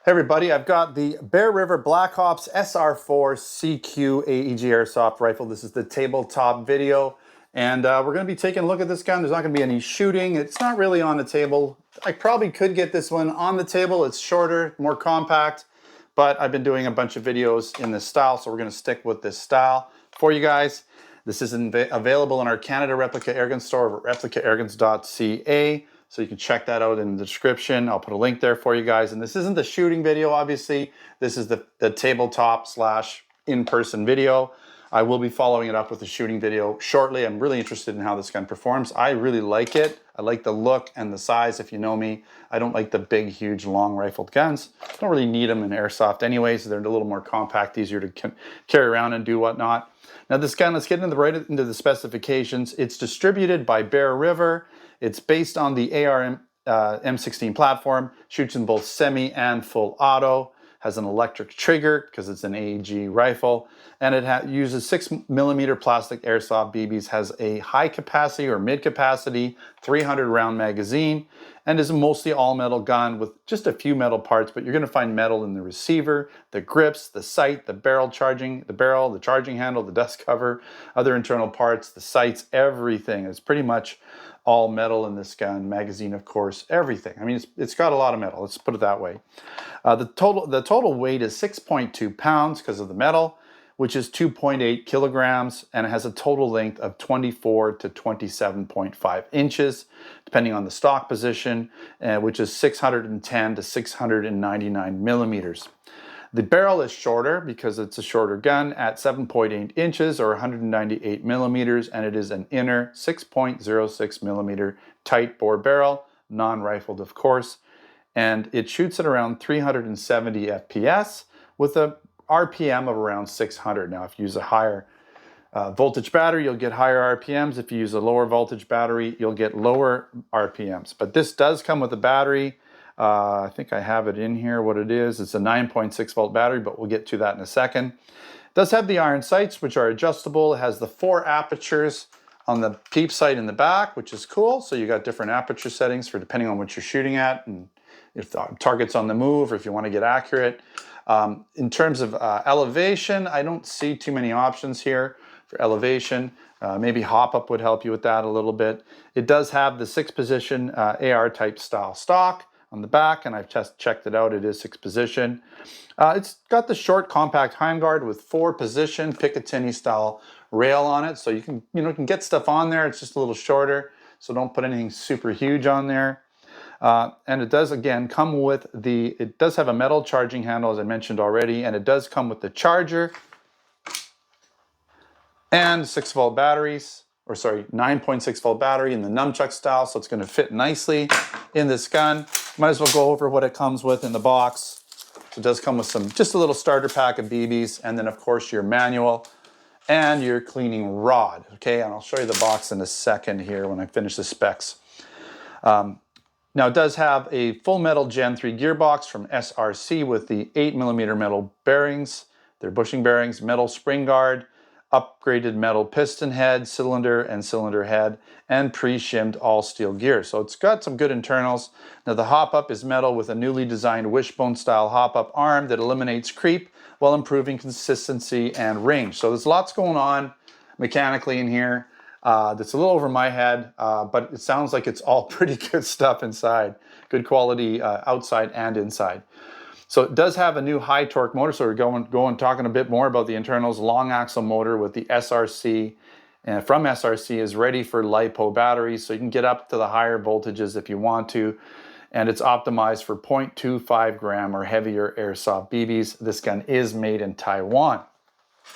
Hey everybody, I've got the Bear River Black Ops SR4 CQ AEG Airsoft rifle. This is the tabletop video, and we're going to be taking a look at this gun. There's not going to be any shooting. It's not really on the table. I probably could get this one on the table. It's shorter, more compact, but I've been doing a bunch of videos in this style, so we're going to stick with this style for you guys. This is available in our Canada Replica Airguns Store at replicaairguns.ca. So you can check that out in the description. I'll put a link there for you guys. And this isn't the shooting video, obviously. This is the tabletop / in-person video. I will be following it up with a shooting video shortly. I'm really interested in how this gun performs. I really like it. I like the look and the size. If you know me, I don't like the big, huge, long rifled guns. I don't really need them in airsoft anyways. They're a little more compact, easier to carry around and do whatnot. Now this gun, let's get into the specifications. It's distributed by Bear River. It's based on the M16 platform, shoots in both semi and full auto, has an electric trigger because it's an AEG rifle, and it uses 6mm plastic airsoft BBs, has a high capacity or mid capacity 300 round magazine, and is a mostly all metal gun with just a few metal parts, but you're going to find metal in the receiver, the grips, the sight, the barrel, the charging handle, the dust cover, other internal parts, the sights, everything. It's pretty much all metal in this gun, magazine of course, everything. I mean, it's got a lot of metal, let's put it that way. The total weight is 6.2 pounds because of the metal, which is 2.8 kilograms, and it has a total length of 24 to 27.5 inches, depending on the stock position, which is 610 to 699 millimeters. The barrel is shorter because it's a shorter gun at 7.8 inches or 198 millimeters, and it is an inner 6.06 millimeter tight bore barrel, non-rifled of course, and it shoots at around 370 FPS with a RPM of around 600. Now if you use a higher voltage battery, you'll get higher RPMs. If you use a lower voltage battery, you'll get lower RPMs. But this does come with a battery. I think I have it in here, what it is. It's a 9.6 volt battery, but we'll get to that in a second. It does have the iron sights, which are adjustable. It has the 4 apertures on the peep sight in the back, which is cool. So you got different aperture settings for depending on what you're shooting at, and if the target's on the move or if you want to get accurate. In terms of elevation, I don't see too many options here for elevation. Maybe hop up would help you with that a little bit. It does have the 6-position AR type style stock on the back, and I've just checked it out. It is 6-position. It's got the short compact handguard with 4-position Picatinny style rail on it, so you can get stuff on there. It's just a little shorter, so don't put anything super huge on there. And it does again come with it does have a metal charging handle, as I mentioned already, and it does come with the charger and 6-volt batteries, or sorry, 9.6 volt battery in the nunchuck style, so it's going to fit nicely in this gun. Might as well go over what it comes with in the box. So it does come with just a little starter pack of BBs, and then of course your manual and your cleaning rod. Okay, and I'll show you the box in a second here when I finish the specs. Now it does have a full metal Gen 3 gearbox from SRC with the 8mm metal bearings. They're bushing bearings, metal spring guard, upgraded metal piston head, cylinder and cylinder head, and pre-shimmed all steel gear. So it's got some good internals. Now the hop-up is metal with a newly designed wishbone style hop-up arm that eliminates creep while improving consistency and range. So there's lots going on mechanically in here. That's a little over my head, but it sounds like it's all pretty good stuff inside. Good quality outside and inside. So it does have a new high torque motor, so we're talking a bit more about the internals. Long axle motor with the SRC, and from SRC is ready for LIPO batteries, so you can get up to the higher voltages if you want to. And it's optimized for 0.25 gram or heavier airsoft BBs. This gun is made in Taiwan.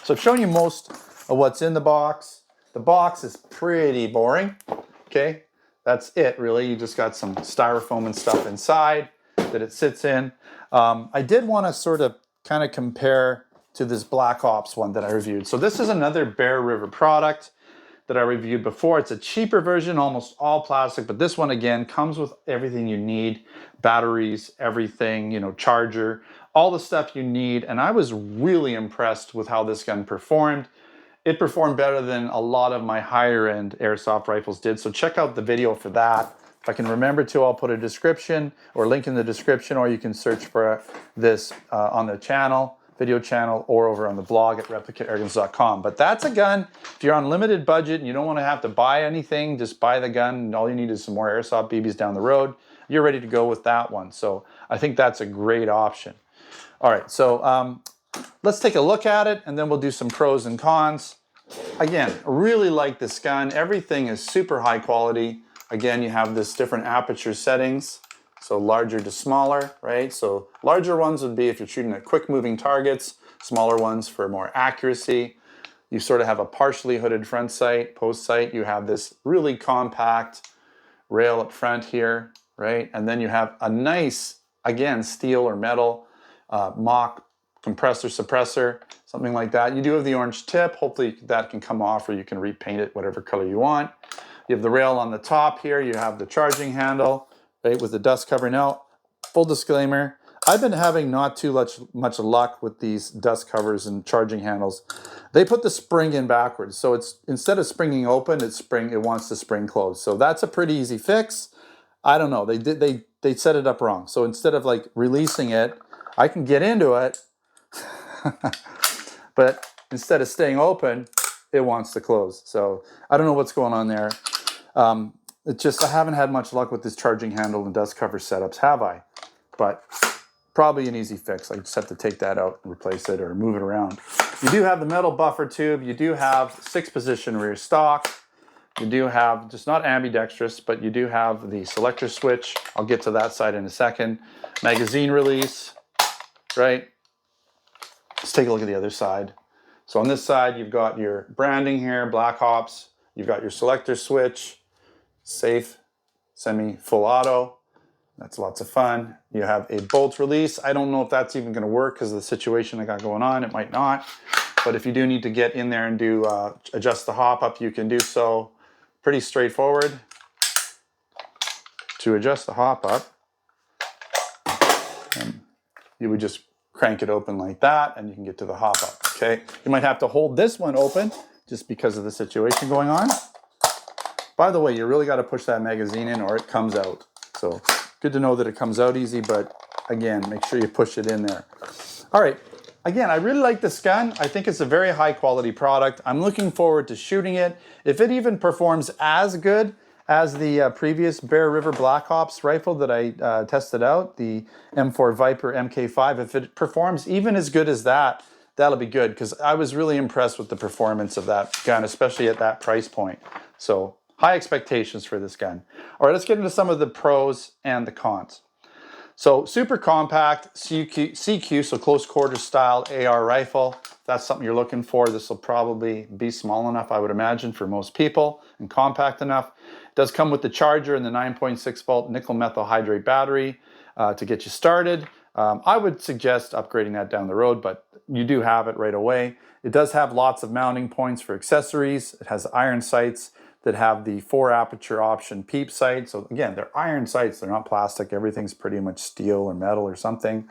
So I've shown you most of what's in the box. The box is pretty boring, okay? That's it, really. You just got some styrofoam and stuff inside that it sits in. I did want to sort of kind of compare to this Black Ops one that I reviewed. So this is another Bear River product that I reviewed before. It's a cheaper version, almost all plastic, but this one again comes with everything you need, batteries, everything, charger, all the stuff you need. And I was really impressed with how this gun performed. It performed better than a lot of my higher end airsoft rifles did. So check out the video for that. If I can remember to, I'll put a description or link in the description, or you can search for this on the channel, video channel, or over on the blog at replicaairguns.com. But that's a gun. If you're on limited budget and you don't want to have to buy anything, just buy the gun, and all you need is some more Airsoft BBs down the road, you're ready to go with that one. So I think that's a great option. All right, so let's take a look at it, and then we'll do some pros and cons. Again, really like this gun. Everything is super high quality. Again, you have this different aperture settings, so larger to smaller, right? So larger ones would be if you're shooting at quick moving targets, smaller ones for more accuracy. You sort of have a partially hooded front sight, post sight. You have this really compact rail up front here, right? And then you have a nice, again, steel or metal mock compressor suppressor, something like that. You do have the orange tip. Hopefully that can come off, or you can repaint it whatever color you want. You have the rail on the top here. You have the charging handle, right, with the dust cover. Now, full disclaimer, I've been having not too much luck with these dust covers and charging handles. They put the spring in backwards, so it's instead of springing open, it wants to spring closed. So that's a pretty easy fix. I don't know. They set it up wrong. So instead of like releasing it, I can get into it, but instead of staying open, it wants to close. So I don't know what's going on there. It's just I haven't had much luck with this charging handle and dust cover setups, have I? But probably an easy fix. I just have to take that out and replace it or move it around. You do have the metal buffer tube. You do have 6-position rear stock. You do have, just not ambidextrous, but you do have the selector switch. I'll get to that side in a second. Magazine release, right? Let's take a look at the other side. So on this side, you've got your branding here, Black Ops. You've got your selector switch, safe, semi, full auto. That's lots of fun. You have a bolt release. I don't know if that's even gonna work because of the situation I got going on. It might not. But if you do need to get in there and do adjust the hop up, you can do so. Pretty straightforward. To adjust the hop up, you would just crank it open like that, and you can get to the hop up, okay? You might have to hold this one open just because of the situation going on. By the way, you really got to push that magazine in or it comes out. So good to know that it comes out easy, but again, make sure you push it in there. All right, again, I really like this gun. I think it's a very high quality product. I'm looking forward to shooting it. If it even performs as good as the previous Bear River Black Ops rifle that I tested out, the M4 Viper MK5, if it performs even as good as that, that'll be good, because I was really impressed with the performance of that gun, especially at that price point. So high expectations for this gun. All right, let's get into some of the pros and the cons. So super compact CQ, so close quarter style AR rifle. If that's something you're looking for, this will probably be small enough, I would imagine, for most people, and compact enough. It does come with the charger and the 9.6 volt nickel methyl hydrate battery to get you started. I would suggest upgrading that down the road, but you do have it right away. It does have lots of mounting points for accessories. It has iron sights that have the 4 aperture option peep sight. So again, they're iron sights, they're not plastic. Everything's pretty much steel or metal or something.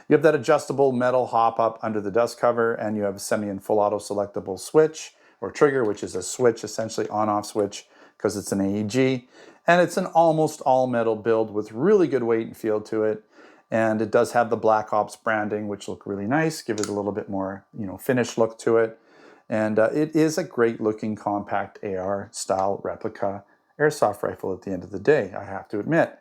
You have that adjustable metal hop up under the dust cover, and you have a semi and full auto selectable switch or trigger, which is a switch, essentially on-off switch, because it's an AEG. And it's an almost all metal build with really good weight and feel to it. And it does have the Black Ops branding, which look really nice, give it a little bit more, finished look to it. And it is a great looking compact AR style replica airsoft rifle at the end of the day, I have to admit.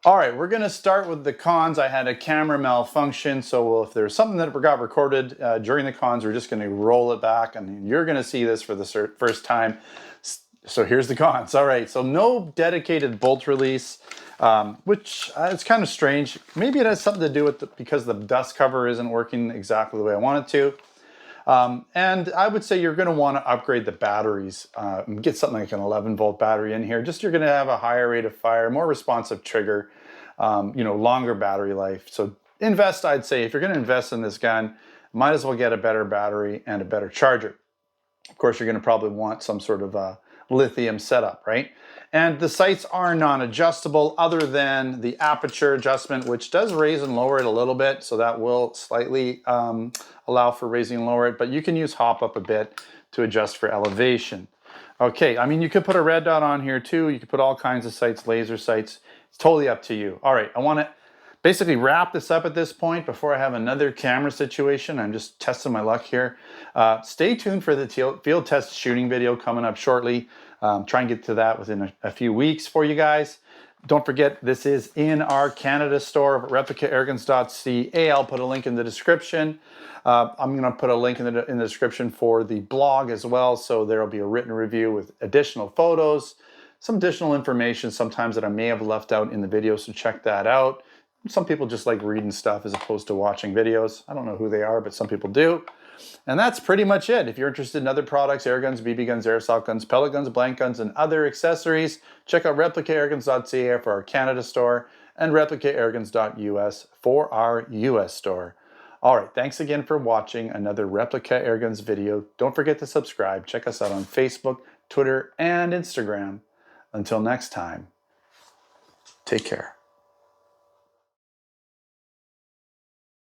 All right, we're gonna start with the cons. I had a camera malfunction, so if there's something that got recorded during the cons, we're just gonna roll it back, and you're gonna see this for the first time. So here's the cons. All right, so no dedicated bolt release, which it's kind of strange. Maybe it has something to do with because the dust cover isn't working exactly the way I want it to. And I would say you're going to want to upgrade the batteries, get something like an 11 volt battery in here. Just you're going to have a higher rate of fire, more responsive trigger, longer battery life. So invest, I'd say, if you're going to invest in this gun, might as well get a better battery and a better charger. Of course, you're going to probably want some sort of lithium setup, right? And the sights are non-adjustable other than the aperture adjustment, which does raise and lower it a little bit. So that will slightly allow for raising and lower it, but you can use hop up a bit to adjust for elevation. Okay, I mean, you could put a red dot on here too. You could put all kinds of sights, laser sights. It's totally up to you. All right, I want to basically wrap this up at this point before I have another camera situation. I'm just testing my luck here. Stay tuned for the field test shooting video coming up shortly. Try and get to that within a few weeks for you guys. Don't forget, this is in our Canada store of replicaairguns.ca. I'll put a link in the description. I'm going to put a link in the description for the blog as well, so there will be a written review with additional photos, some additional information sometimes that I may have left out in the video, so check that out. Some people just like reading stuff as opposed to watching videos. I don't know who they are, but some people do. And that's pretty much it. If you're interested in other products, air guns, BB guns, airsoft guns, pellet guns, blank guns, and other accessories, check out replicaairguns.ca for our Canada store and replicaairguns.us for our US store. All right, thanks again for watching another Replica Airguns video. Don't forget to subscribe. Check us out on Facebook, Twitter, and Instagram. Until next time, take care.